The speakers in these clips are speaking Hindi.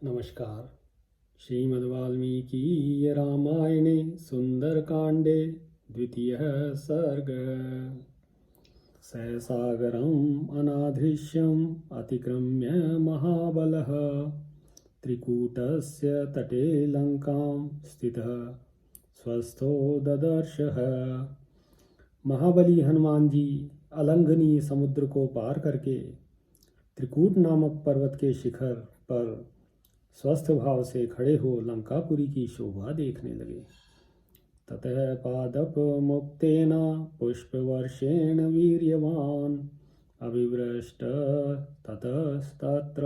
नमस्कार। श्रीमद्वाल्मीकि रामायणे सुंदरकांडे द्वितीयः सर्गः। ससागरम् अनादृश्यम् अतिक्रम्य महाबलः त्रिकूटस्य तटे लंकां स्थितः स्वस्थो ददर्शः। महाबली हनुमान जी अलंघनीय समुद्र को पार करके त्रिकूट नामक पर्वत के शिखर पर स्वस्थ भाव से खड़े हो लंकापुरी की शोभा देखने लगे। ततः पादप मुक्तेन पुष्पवर्षेण वीर्यवान अविवृष्ट ततस्तत्र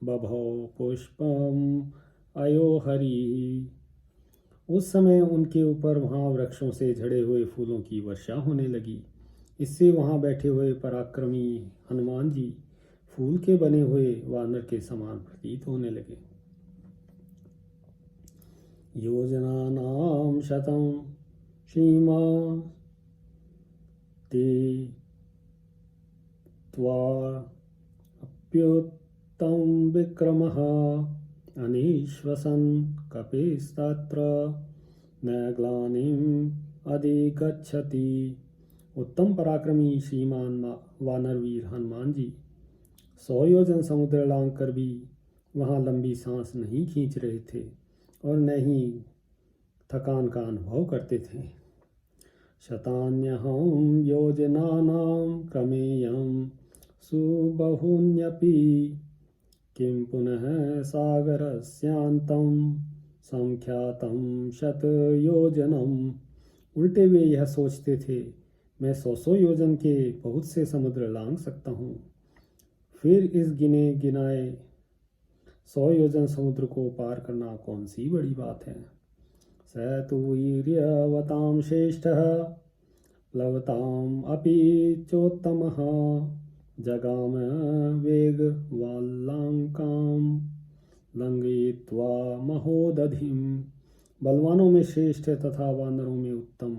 बभौ पुष्पम अयोहरि। उस समय उनके ऊपर वहाँ वृक्षों से झड़े हुए फूलों की वर्षा होने लगी। इससे वहाँ बैठे हुए पराक्रमी हनुमान जी फूल के बने हुए वानर के समान प्रतीत होने लगे। योजनानां शतं सीमा ते त्वाप्युत्तं विक्रमः अनीश्वसन् कपिस्तत्र न ग्लानिम् अधिगच्छति। उत्तम पराक्रमी श्रीमान वानरवीर हनुमान जी 100 योजन समुद्र लांघ कर भी वहाँ लंबी सांस नहीं खींच रहे थे और न ही थकान का अनुभव करते थे। शतान्यहं योजनानां क्रमेयं सुबहुन्यपि किं पुनः सागरस्यान्तं संख्यातं शतयोजनम्। उल्टे वे यह सोचते थे, मैं 100 योजन के बहुत से समुद्र लांघ सकता हूँ, फिर इस गिने गिनाए 100 योजन समुद्र को पार करना कौन सी बड़ी बात है। स तु वीर्यवतां श्रेष्ठः प्लवताम् अपि चोत्तमः जगाम वेगवाल्लंकां लंघयित्वा महोदधिम्। बलवानों में श्रेष्ठ तथा वानरों में उत्तम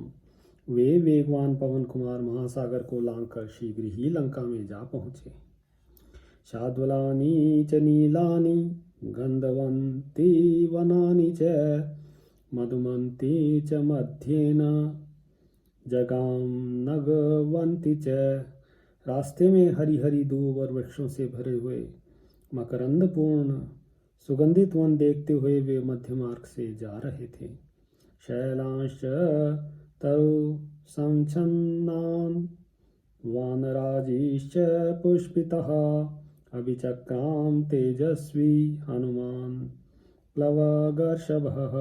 वे वेगवान पवन कुमार महासागर को लांघकर शीघ्र ही लंका में जा पहुँचे। शाद्वलानि च नीलानि गन्धवन्ति वनानि च मधुमन्ति च मध्येन जगाम नगवन्ति च। रास्ते में हरी हरी दूब और वृक्षों से भरे हुए मकरंदपूर्ण सुगंधित वन देखते हुए वे मध्य मार्ग से जा रहे थे। शैलांश्च तरु संच्छन्नान् वानराजीश्च पुष्पितः अभिचक्राम तेजस्वी हनुमान प्लवगर्षभः।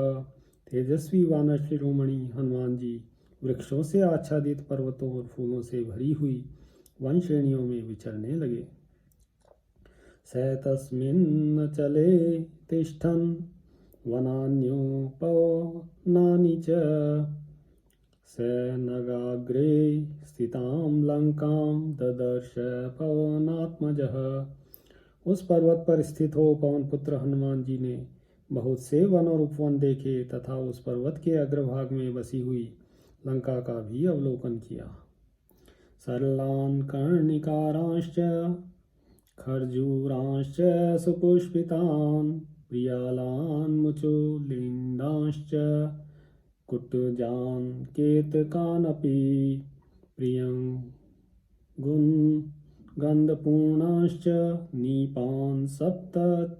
तेजस्वी वानर शिरोमणि हनुमान जी वृक्षों से आच्छादित पर्वतों और फूलों से भरी हुई वन श्रेणियों में विचरने लगे। स तस्मिन् चले तिष्ठन् वनान्योपवनानि च स नगाग्रे स्थितां लंकां ददर्श पवनात्मजः। उस पर्वत पर स्थित हो पवनपुत्र हनुमान जी ने बहुत से वन और उपवन देखे तथा उस पर्वत के अग्रभाग में बसी हुई लंका का भी अवलोकन किया। सरलान् कर्णिकारांश्च खर्जूरांश्च सुपुष्पितान् प्रियालान् मुचुलिन्दांश्च कुटुजान् केतकानपि प्रियङ्गुन् गन्धपूर्णाश्च नीपान् सप्तच्छदांस्तदा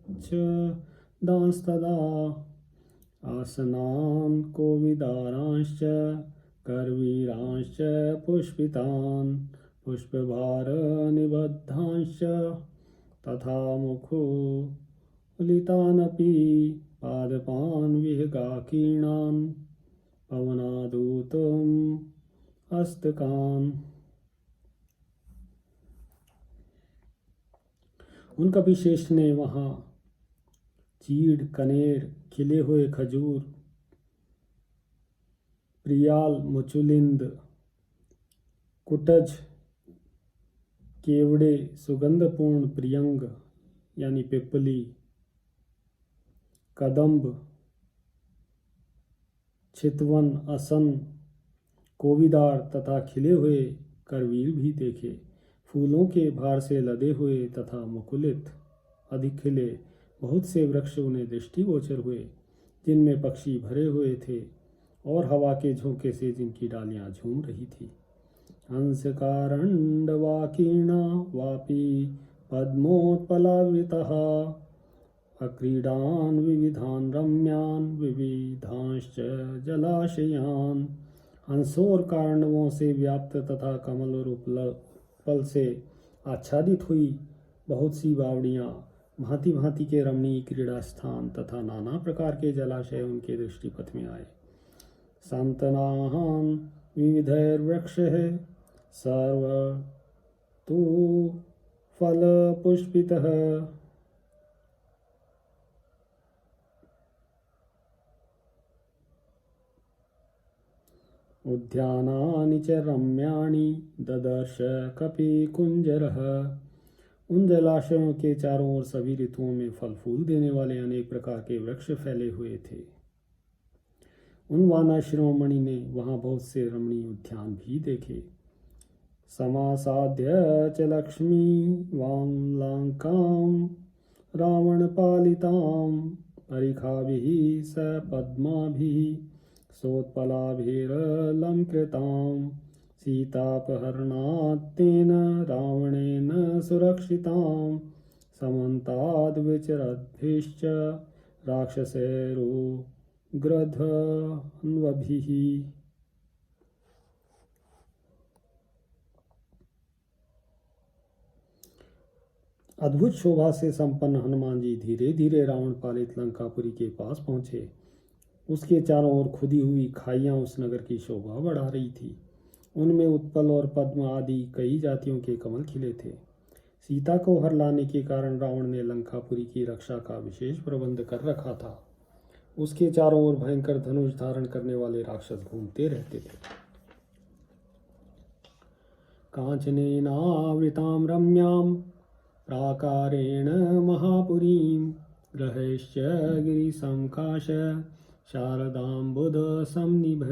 आसनान् कोविदारांश्च करवीरांश्च पुष्पितान् पुष्पभारनिबद्धांश्च तथा मुखोलितानपि पादपान् विहगाकीर्णान् पवनादूतम् हस्तकान्। उन कपिश्रेष्ठ ने वहाँ चीड़, कनेर, खिले हुए खजूर, प्रियाल, मुचुलिंद, कुटज, केवड़े, सुगंधपूर्ण प्रियंग यानी पिपली, कदम्ब, चितवन, असन, कोविदार तथा खिले हुए करवीर भी देखे। फूलों के भार से लदे हुए तथा मुकुलित अधिक खिले बहुत से वृक्ष उन्हें दृष्टिगोचर हुए, जिनमें पक्षी भरे हुए थे और हवा के झोंके से जिनकी डालियां झूम रही थी। हंसकारण्डवाकीर्णा वापी पद्मोत्पलावृतः अक्रीडान् विविधान् रम्यान् विविधांश्च जलाशयान्। हंसों और कार्णवों से व्याप्त तथा कमल और उपल से आच्छादित हुई बहुत सी बावड़ियाँ, भांति भांति के रमणीय क्रीड़ा स्थान तथा नाना प्रकार के जलाशय उनके दृष्टिपथ में आए। शान्तनान् विविधैर्वृक्षैः सर्वतु फलपुष्पितः उद्यानानि च रम्याणि ददर्श कपिकुञ्जरः। उन जलाशयों के चारों ओर सभी ऋतुओं में फल फूल देने वाले अनेक प्रकार के वृक्ष फैले हुए थे। उन वानर शिरोमणि ने वहां बहुत से रमणीय उद्यान भी देखे। समासाद्य च लक्ष्मी वांलांकां रावण पालितां परिखाभिः स पद्माभिः सोत्पलाभिरलंकृतां सीतापहरणात्तेन रावणेन सुरक्षितां समन्ताद्विचरद्भिश्च राक्षसैरुग्रधन्वभिः। अद्भुत शोभा से संपन्न हनुमान जी धीरे धीरे रावण पालित लंकापुरी के पास पहुंचे। उसके चारों ओर खुदी हुई खाइयां उस नगर की शोभा बढ़ा रही थी। उनमें उत्पल और पद्म आदि कई जातियों के कमल खिले थे। सीता को हर लाने के कारण रावण ने लंकापुरी की रक्षा का विशेष प्रबंध कर रखा था। उसके चारों ओर भयंकर धनुष धारण करने वाले राक्षस घूमते रहते थे। कांचनेनावृतां रम्यां प्राकारेण महापुरीं ग्रहैश्च गिरिसंकाश शारदाम्बुद समनिभ।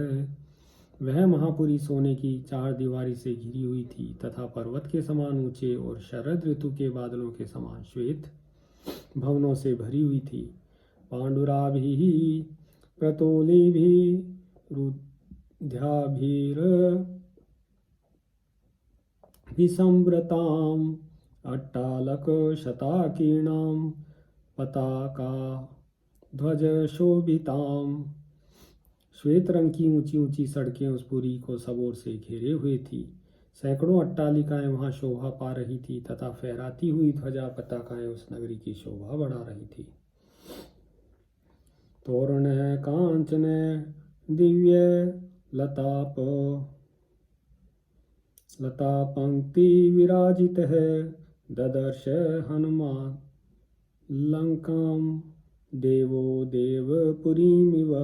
वह महापुरी सोने की चार दीवारी से घिरी हुई थी तथा पर्वत के समान ऊंचे और शरद ऋतु के बादलों के समान श्वेत भवनों से भरी हुई थी। पांडुराभिः प्रतोलिभिः रुद्ध्याभिरभिसंवृताम् अट्टालकशताकीर्णां पताका ध्वजशोभिताम्। श्वेत रंग की ऊंची ऊंची सड़कें उस पुरी को सब ओर से घेरे हुए थी। सैकड़ों अट्टालिकाएं वहां शोभा पा रही थी तथा फहराती हुई ध्वजा पताकाएं उस नगरी की शोभा बढ़ा रही थी। तोरण कांचन दिव्य लता पंक्ति विराजित है ददर्श हनुमान लंकाम देवो देवपुरीमिव।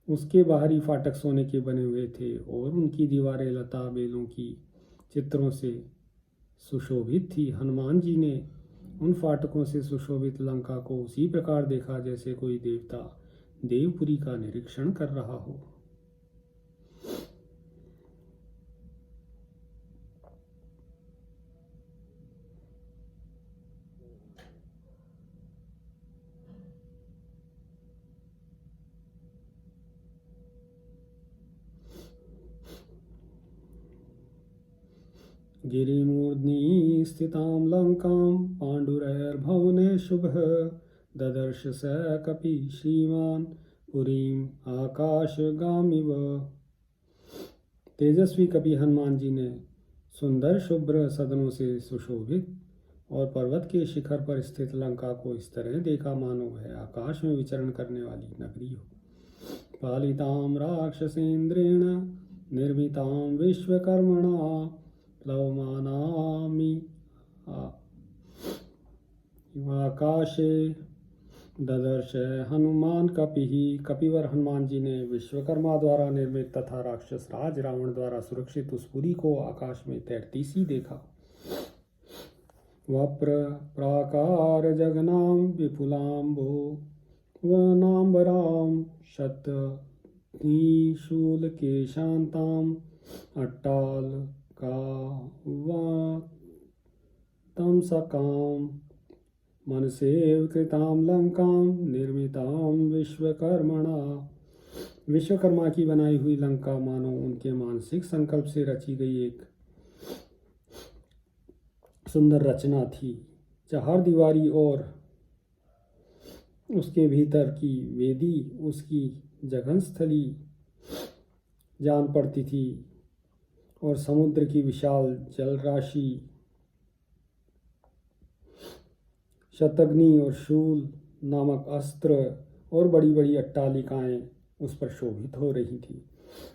उसके बाहरी फाटक सोने के बने हुए थे और उनकी दीवारें लता बेलों की चित्रों से सुशोभित थी। हनुमान जी ने उन फाटकों से सुशोभित लंका को उसी प्रकार देखा जैसे कोई देवता देवपुरी का निरीक्षण कर रहा हो। गिरिमूर्ध्नि स्थितां लंकां पाण्डुरैर्भवने शुभः ददर्श स कपि श्रीमान् पुरीम् आकाशगामिव। तेजस्वी कपि हनुमान जी ने सुंदर शुभ्र सदनों से सुशोभित और पर्वत के शिखर पर स्थित लंका को इस तरह देखा मानो वह आकाश में विचरण करने वाली नगरी हो। पालितां राक्षसेन्द्रेण निर्मितां विश्वकर्मणा प्लवमानामि आकाशे ददर्श हनुमान कपिः। कपिवर हनुमान जी ने विश्वकर्मा द्वारा निर्मित तथा राक्षस राज रावण द्वारा सुरक्षित उस पुरी को आकाश में तैरती सी देखा। वप्र प्राकार जगनां विपुलाम्बो वनाम्बरां शतनिशूल के शांतां अट्टालकावतंसकां मनसेव कृतां लंकां निर्मितां विश्वकर्मणा। विश्वकर्मा की बनाई हुई लंका मानो उनके मानसिक संकल्प से रची गई एक सुंदर रचना थी। चार दीवारी और उसके भीतर की वेदी उसकी जघन स्थली जान पड़ती थी और समुद्र की विशाल जल राशि शतग्नि और शूल नामक अस्त्र और बड़ी बड़ी अट्टालिकाएं उस पर शोभित हो रही थी।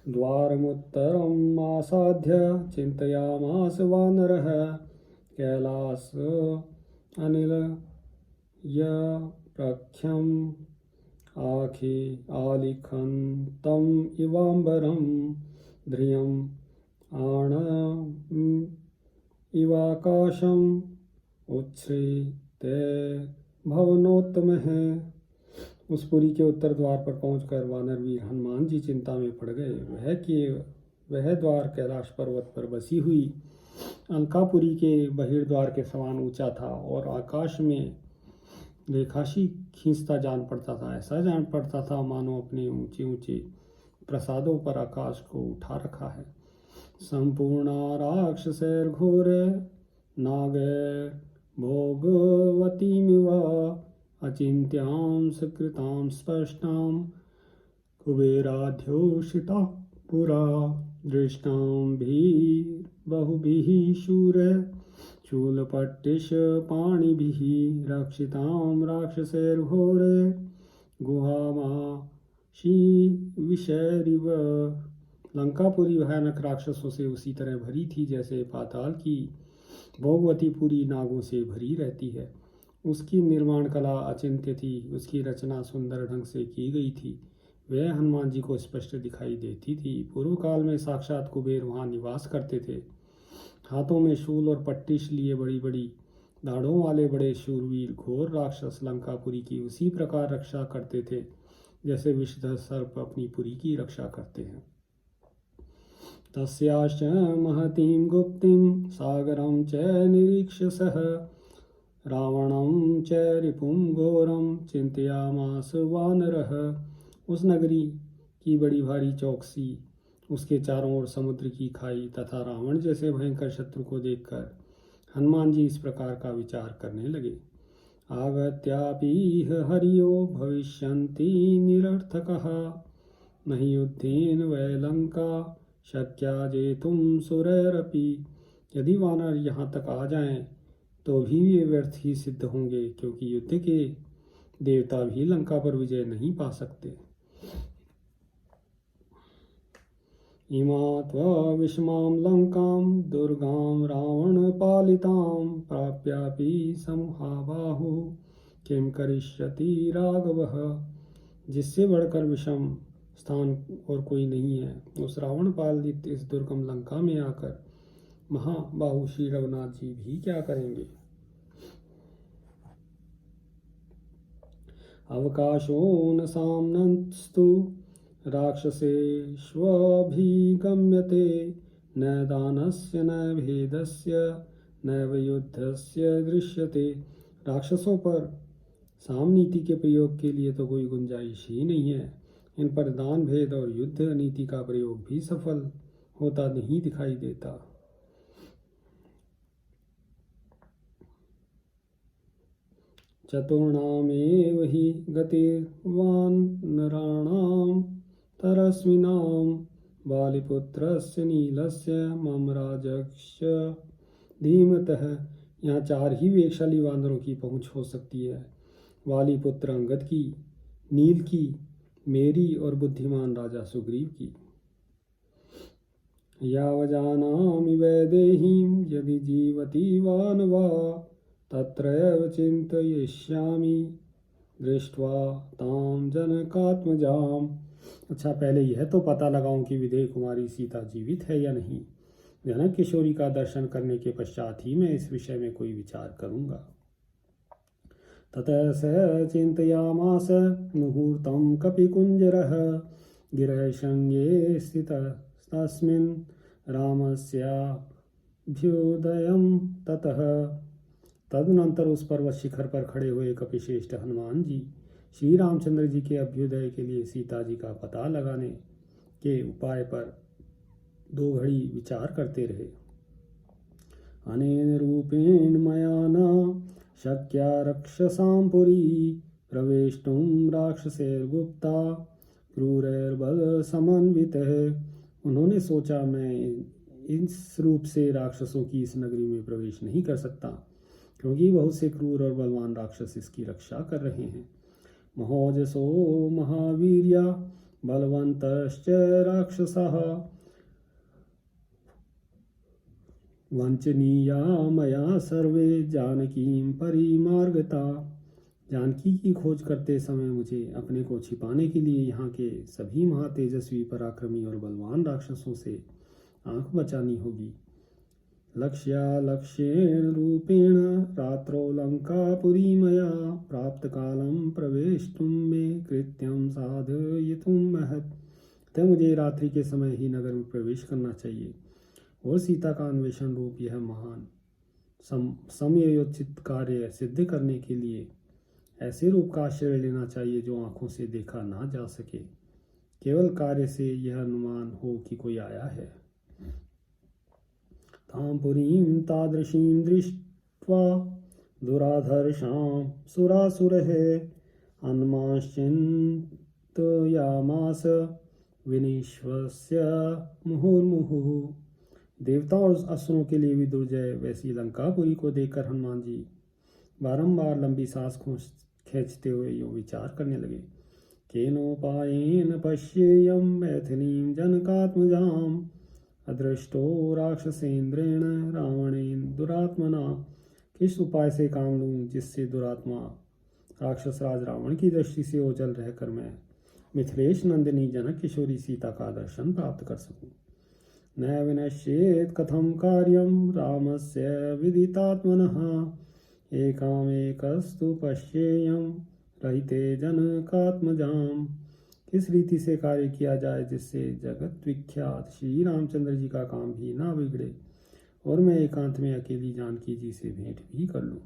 द्वारमुत्तरम् आसाद्य चिंतयामास वानरः कैलास अनिल य प्रख्यम आखे आलिखन्तं इवाम्बरं ध्रियम् आण इवाकाशम् उच्छ्रिते भवनोत्तमः। उस पुरी के उत्तर द्वार पर पहुंचकर वानरवीर हनुमान जी चिंता में पड़ गए। वह द्वार कैलाश पर्वत पर बसी हुई अलकापुरी के बहिर्द्वार के समान ऊंचा था और आकाश में रेखाशी खींचता जान पड़ता था। ऐसा जान पड़ता था मानो अपने ऊंचे ऊंचे प्रसादों पर आकाश को उठा रखा है। संपूर्ण राक्षसैर्घोर नागैर भोगवतीमिव अचिन्त्यां सकृतां स्पष्टां कुबेराध्योषिता पुरा दृष्टां बहुभिः शूर शूलपट्टिशपाणिभिः रक्षितां राक्षसैर्घोर गुहामाशी विषैरिव। लंकापुरी भयानक राक्षसों से उसी तरह भरी थी जैसे पाताल की भोगवतीपुरी नागों से भरी रहती है। उसकी निर्माण कला अचिंत्य थी, उसकी रचना सुंदर ढंग से की गई थी। वह हनुमान जी को स्पष्ट दिखाई देती थी। पूर्व काल में साक्षात कुबेर वहाँ निवास करते थे। हाथों में शूल और पट्टिश लिए बड़ी बड़ी दाढ़ों वाले बड़े शूरवीर घोर राक्षस लंकापुरी की उसी प्रकार रक्षा करते थे जैसे विषधर सर्प अपनी पुरी की रक्षा करते हैं। तस्याश्च महतीं गुप्तिं सागरं च निरीक्ष्य सः रावणं च रिपुं घोरं चिंतयामास वानरः। उस नगरी की बड़ी भारी चौकसी, उसके चारों ओर समुद्र की खाई तथा रावण जैसे भयंकर शत्रु को देखकर हनुमान जी इस प्रकार का विचार करने लगे। आगत्यापीह हरियो भविष्यन्ति निरर्थकः नहि युद्धेन वै लंका शक्या जेतुं सुरैरपि। यदि वानर यहाँ तक आ जाएं तो भी ये व्यर्थ ही सिद्ध होंगे, क्योंकि युद्ध के देवता भी लंका पर विजय नहीं पा सकते। इमा त्वा विषमां लंकां दुर्गां रावणपालितां प्राप्यापि समहाबाहु किं करिष्यति राघवः। जिससे बढ़कर विषम स्थान और कोई नहीं है। उस रावण पालित इस दुर्गम लंका में आकर महाबाहु श्री रघुनाथ जी भी क्या करेंगे। अवकाशो न साम्नस्तु राक्षसेष्वभिगम्यते न दानस्य न भेदस्य नैव युद्धस्य दृश्यते। राक्षसों पर सामनीति के प्रयोग के लिए तो कोई गुंजाइश ही नहीं है। इन पर दान भेद और युद्ध नीति का प्रयोग भी सफल होता नहीं दिखाई देता। चतुर्णामेव हि गतिर्वानराणां तरस्विनां बालिपुत्रस्य नीलस्य मम राजक्ष धीमतः। यहाँ चार ही वेगशाली वानरों की पहुँच हो सकती है। वाली पुत्र अंगद की, नील की, मेरी और बुद्धिमान राजा सुग्रीव की। यावजानामि वैदेहीं यदि जीवति वा न वा तत्रैव चिन्तयिष्यामि दृष्ट्वा तां जनकात्मजाम्। अच्छा, पहले यह तो पता लगाऊं कि विदेह कुमारी सीता जीवित है या नहीं। जनक किशोरी का दर्शन करने के पश्चात ही मैं इस विषय में कोई विचार करूंगा। ततः स चिन्तयामास मुहूर्तं कपिकुञ्जरः गिरशृङ्गे स्थितस्तस्मिन् रामस्याभ्युदयं ततः। तदनंतर उस पर्वत शिखर पर खड़े हुए कपिश्रेष्ठ हनुमान जी श्री रामचंद्र जी के अभ्युदय के लिए सीता जी का पता लगाने के उपाय पर 2 घड़ी विचार करते रहे। अनेन रूपेण मया न शक्या रक्षसां पुरी प्रवेष्टुं राक्षसैर्गुप्ता क्रूरैर्बल समन्वितः। उन्होंने सोचा, मैं इस रूप से राक्षसों की इस नगरी में प्रवेश नहीं कर सकता, क्योंकि बहुत से क्रूर और बलवान राक्षस इसकी रक्षा कर रहे हैं। महोजसो महावीर्या बलवंतश्च राक्षसः वंचनीया मया सर्वे जानकीं परिमार्गता। जानकी की खोज करते समय मुझे अपने को छिपाने के लिए यहाँ के सभी महातेजस्वी पराक्रमी और बलवान राक्षसों से आंख बचानी होगी। लक्ष्येण रूपेण रात्रौ लंकापुरी मया प्राप्त कालम प्रवेष्टुं मे कृत्यं साधयितुं महत्। तब मुझे रात्रि के समय ही नगर में प्रवेश करना चाहिए और सीता का अन्वेषण रूप यह महान समयोचित कार्य सिद्ध करने के लिए ऐसे रूप का आश्रय लेना चाहिए जो आंखों से देखा ना जा सके। केवल कार्य से यह अनुमान हो कि कोई आया है। तां पुरीं तादृशीं दृष्ट्वा दुराधर्षां सुरासुरः अन्माश्चिन्तयामास विनिश्वस्य मुहुर्मुहुः। देवताओं और असुरों के लिए भी दुर्जय वैसी लंकापुरी को देखकर हनुमान जी बारंबार लंबी सांस खींचते हुए यूं विचार करने लगे। केनोपायेन पश्येयं मैथिलीं जनकात्मजाम् अदृष्टो राक्षसेन्द्रेण रावणेन दुरात्मना। किस उपाय से काम लूँ जिससे दुरात्मा राक्षस राज रावण की दृष्टि से ओझल रहकर मैं मिथिलेश नंदिनी जनक किशोरी सीता का दर्शन प्राप्त कर सकूं। न विनश्येत् कथं कार्यं रामस्य विदितात्मनः एकामेकस्तु पश्येयं रहिते जनकात्मजाम्। किस रीति से कार्य किया जाए जिससे जगत विख्यात श्री रामचंद्र जी का काम भी ना बिगड़े और मैं एकांत में अकेली जानकी जी से भेंट भी कर लूं।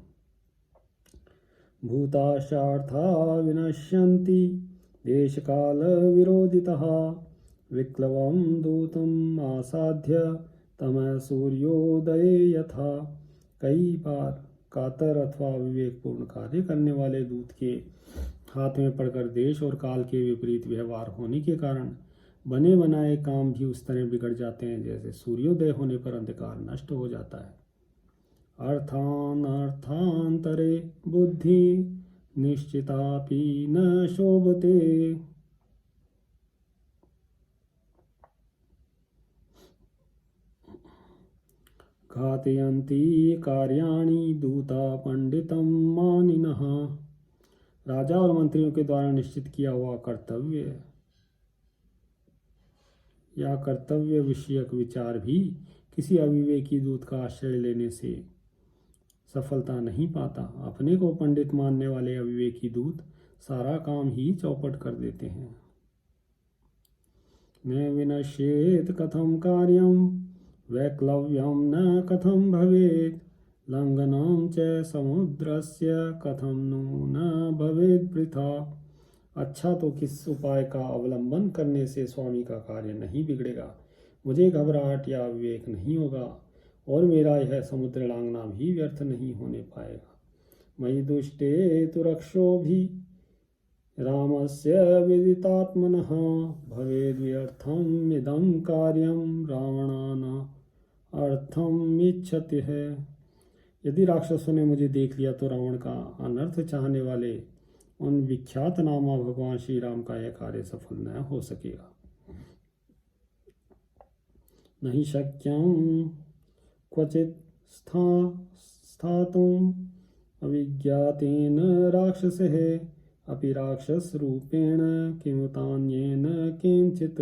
भूताशार्था विनश्यन्ति देश काल विरोधितः विक्लवं दूतम् आसाध्य तमः सूर्योदये यथा। कई बार कातर अथवा विवेकपूर्ण कार्य करने वाले दूत के हाथ में पड़कर देश और काल के विपरीत व्यवहार होने के कारण बने बनाए काम भी उस तरह बिगड़ जाते हैं जैसे सूर्योदय होने पर अंधकार नष्ट हो जाता है। अर्थांतरे बुद्धि निश्चितापि न शोभते घातयन्ति कार्याणि दूता पंडितं मानिनः। राजा और मंत्रियों के द्वारा निश्चित किया हुआ कर्तव्य या कर्तव्य विषयक विचार भी किसी अविवेकी दूत का आश्रय लेने से सफलता नहीं पाता। अपने को पंडित मानने वाले अविवेकी दूत सारा काम ही चौपट कर देते हैं। न विनश्येत् कथं कार्यं वैक्लव्यं न कथं भवेत् लंघनं च समुद्रस्य कथं नु न भवेत् वृथा। अच्छा तो किस उपाय का अवलंबन करने से स्वामी का कार्य नहीं बिगड़ेगा, मुझे घबराहट या विवेक नहीं होगा और मेरा यह समुद्र लांघना भी व्यर्थ नहीं होने पाएगा। मयि दुष्टे तु रक्षो भी रामस्य विदितात्मनः भवेद्व्यर्थम् इदं कार्यं रावणान अर्थम इच्छति है। यदि राक्षसों ने मुझे देख लिया तो रावण का अनर्थ चाहने वाले उन विख्यात नामा भगवान श्री राम का यह कार्य सफल न हो सकेगा। नहीं शक्यं क्वचित् स्थातुम् अविज्ञातेन राक्षसः अपि राक्षस रूपेण किमुतान्येन किंचित।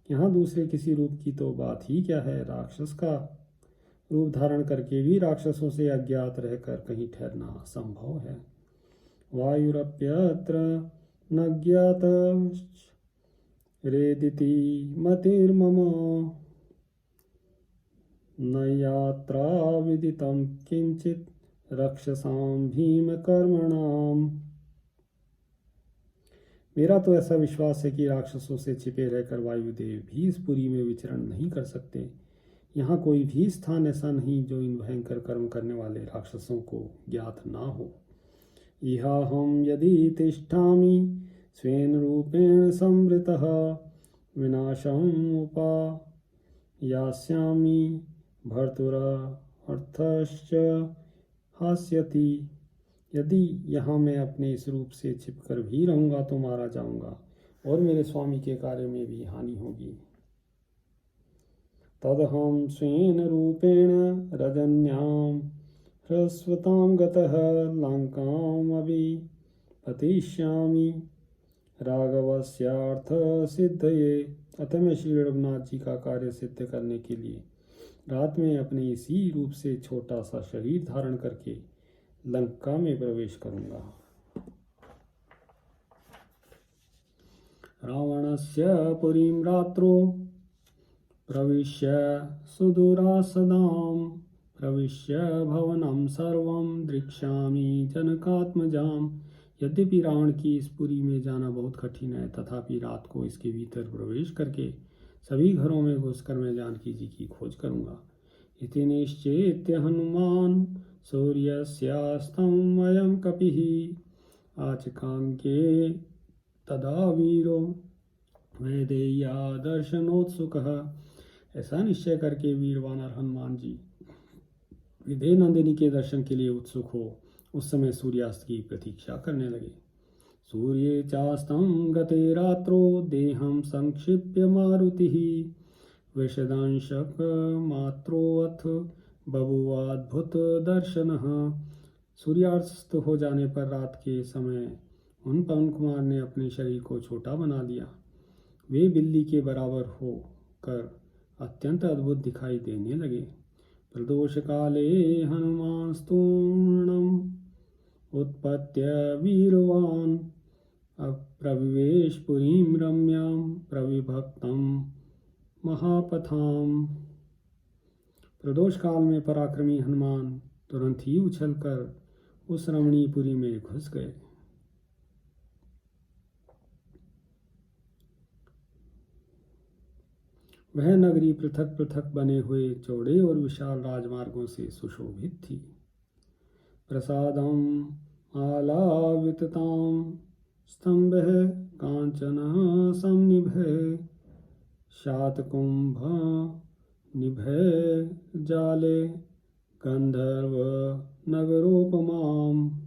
यहाँ दूसरे किसी रूप की तो बात ही क्या है, राक्षस का रूप धारण करके भी राक्षसों से अज्ञात रहकर कहीं ठहरना असंभव है। वायुरप्यत्र न ज्ञात रेदिति मतिर्मम न यात्रा विदितं किंचित रक्षसां भीमकर्मणाम्। मेरा तो ऐसा विश्वास है कि राक्षसों से छिपे रहकर वायुदेव भी इस पुरी में विचरण नहीं कर सकते। यहाँ कोई भी स्थान ऐसा नहीं जो इन भयंकर कर्म करने वाले राक्षसों को ज्ञात ना हो। इहाहं यदि तिष्ठामि स्वेन रूपेण संवृतः विनाशम् उपायास्यामि भर्तुरर्थश्च हास्यति। यदि यहाँ मैं अपने इस रूप से छिपकर भी रहूँगा तो मारा जाऊँगा और मेरे स्वामी के कार्य में भी हानि होगी। तदहं स्वेन रूपेण रजन्यां ह्रस्वतां गतः लङ्कामपि पतिष्यामि राघवस्यार्थ सिद्धये। अतः मैं श्री रघुनाथ जी का कार्य सिद्ध करने के लिए रात में अपने इसी रूप से छोटा सा शरीर धारण करके लंका में प्रवेश करूंगा। रावणस्य पुरीं रात्रो प्रविश्य सुदुरासदां प्रविश्य भवनं सर्वं दृक्ष्यामि जनकात्मजाम्। यद्यपि रावण की इस पुरी में जाना बहुत कठिन है, तथापि रात को इसके भीतर प्रवेश करके सभी घरों में घुसकर मैं जानकी जी की खोज करूंगा। इति निश्चेत्य हनुमान सूर्यस्यास्तं वयं कपिः आचकांके तदा वीरो वैदेह्या दर्शनोत्सुकः। ऐसा निश्चय करके वीर वानर हनुमान जी विदेह नंदिनी के दर्शन के लिए उत्सुक हो उस समय सूर्यास्त की प्रतीक्षा करने लगे। सूर्ये चास्तं गते रात्रो देहं संक्षिप्य मारुतिः विशदांशक मात्रोऽथ बभुवाद्भुत दर्शनः। सूर्यास्त हो जाने पर रात के समय उन पवन कुमार ने अपने शरीर को छोटा बना लिया। वे बिल्ली के बराबर हो कर अत्यंत अद्भुत दिखाई देने लगे। प्रदोष काले हनुमानस्तूर्णम् उत्पत्य वीरवान् प्रविवेश पुरीं रम्यां प्रविभक्तं महापथाम। प्रदोष काल में पराक्रमी हनुमान तुरंत ही उछलकर उस रमणीपुरी में घुस गए। वह नगरी पृथक पृथक बने हुए चौड़े और विशाल राजमार्गों से सुशोभित थी। प्रसादम आलाविततां स्तंभः कांचन संनिभः शातकुंभ निभः जाले गंधर्व नगरोपमाम।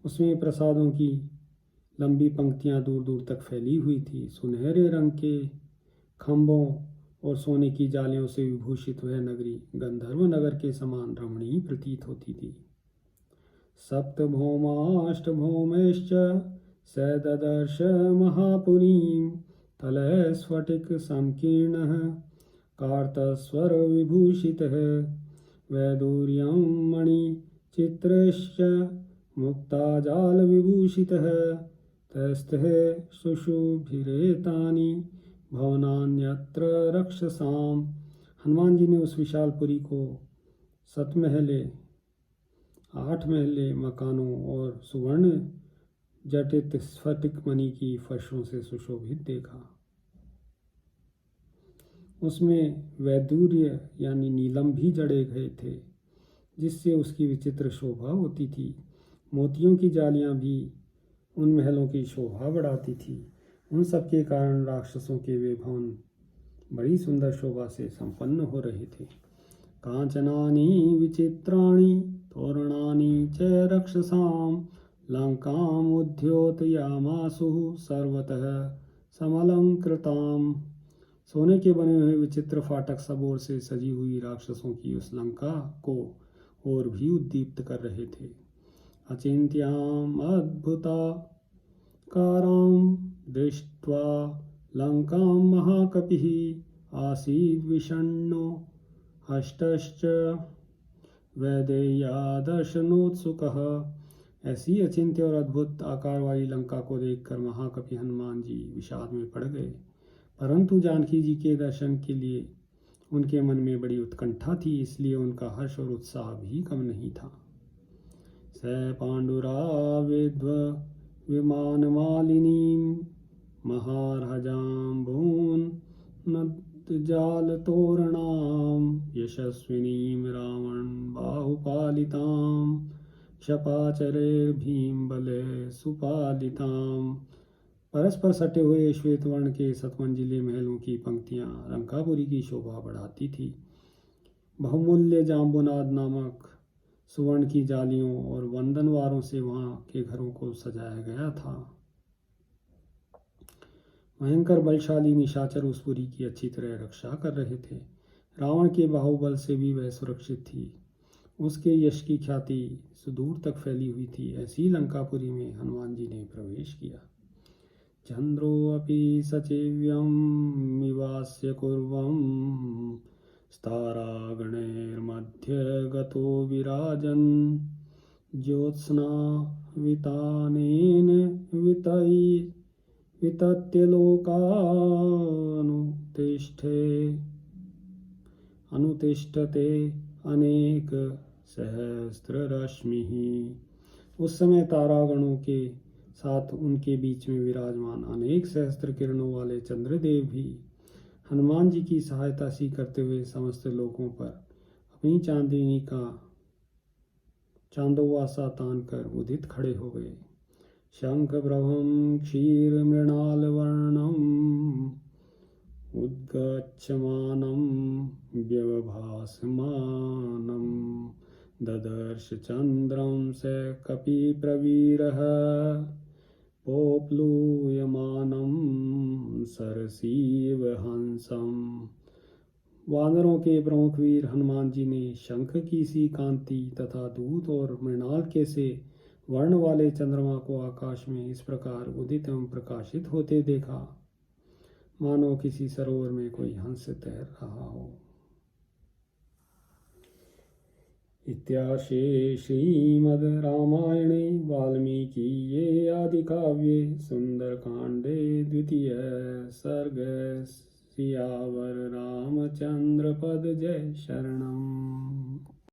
उसमें प्रसादों की लंबी पंक्तियां दूर दूर तक फैली हुई थी। सुनहरे रंग के खंभों और सोने की जालियों से विभूषित वह नगरी गंधर्व नगर के समान रमणीय प्रतीत होती थी। सप्तभौमाष्टभौमैश्च सददर्श महापुरीं तलः स्फटिक संकीर्णः कार्तस्वर विभूषितः वैदूर्यं मणिचित्रश्च मुक्ताजाल विभूषितः तस्थः शुशुभिरेतानि भवनान्यत्र रक्षसाम। हनुमान जी ने उस विशाल पुरी को 7 महले 8 महले मकानों और सुवर्ण जटित स्फटिक मणि की फर्शों से सुशोभित देखा। उसमें वैदूर्य यानी नीलम भी जड़े गए थे, जिससे उसकी विचित्र शोभा होती थी। मोतियों की जालियां भी उन महलों की शोभा बढ़ाती थी। उन सब के कारण राक्षसों के वे भवन बड़ी सुंदर शोभा से संपन्न हो रहे थे। कांचनानि विचित्राणि तोरणानि च रक्षसां लंकाम् उद्योतयामासुः सर्वतः समलंकृताम्। सोने के बने हुए विचित्र फाटक सब ओर से सजी हुई राक्षसों की उस लंका को और भी उद्दीप्त कर रहे थे। अचिंत्याम अद्भुताकारां दृष्ट्वा लंकां महाकपिः आसीद् विषण्णो हष्टश्च वैदेह्या दर्शनोत्सुकः। ऐसी अचिंत्य और अद्भुत आकार वाली लंका को देखकर महाकपि हनुमान जी विषाद में पड़ गए, परंतु जानकी जी के दर्शन के लिए उनके मन में बड़ी उत्कंठा थी, इसलिए उनका हर्ष और उत्साह भी कम नहीं था। स पाण्डुराविद्व विमानमालिनीं महार्हजाम्बून् नद्जालतोरणां यशस्विनीं रावण बाहुपालितां क्षपाचरैर्भीमबले सुपालितां। परस्पर सटे हुए श्वेत वर्ण के सतमंजिले महलों की पंक्तियां लंकापुरी की शोभा बढ़ाती थी। बहुमूल्य जाम्बुनाद नामक सुवर्ण की जालियों और वंदनवारों से वहां के घरों को सजाया गया था। भयंकर बलशाली निशाचर उस पुरी की अच्छी तरह रक्षा कर रहे थे। रावण के बाहुबल से भी वह सुरक्षित थी। उसके यश की ख्याति सुदूर तक फैली हुई थी। ऐसी लंकापुरी में हनुमान जी ने प्रवेश किया। चंद्रोऽपि सचिव्यमिवास्य कुर्वं स्तारागणैर्मध्ये गतो विराजन् ज्योत्स्नावितानेन वितत्य अनुतिष्ठते अनेक सहस्ररश्मिः। उस समय तारागणों के साथ उनके बीच में विराजमान अनेक सहस्त्र किरणों वाले चंद्रदेव भी हनुमान जी की सहायता सी करते हुए समस्त लोगों पर अपनी चांदनी का चांदोवा सा तान कर उदित खड़े हो गए। शंख प्रभम क्षीर मृणाल वर्णम उद्गच्छमानं व्यवभासमानं ददर्श चंद्रम स कपिप्रवीरः पोप्लूयमानं सरसीव हंसम। वानरों के प्रमुख वीर हनुमान जी ने शंख की सी कांति तथा दूत और मृणाल के से वर्ण वाले चंद्रमा को आकाश में इस प्रकार उदित एवं प्रकाशित होते देखा मानो किसी सरोवर में कोई हंस तैर रहा हो। इत्यार्षे श्रीमद् रामायणे वाल्मीकीये आदिकाव्ये सुंदरकांडे द्वितीय सर्ग। सियावर रामचंद्र पद जय शरणम्।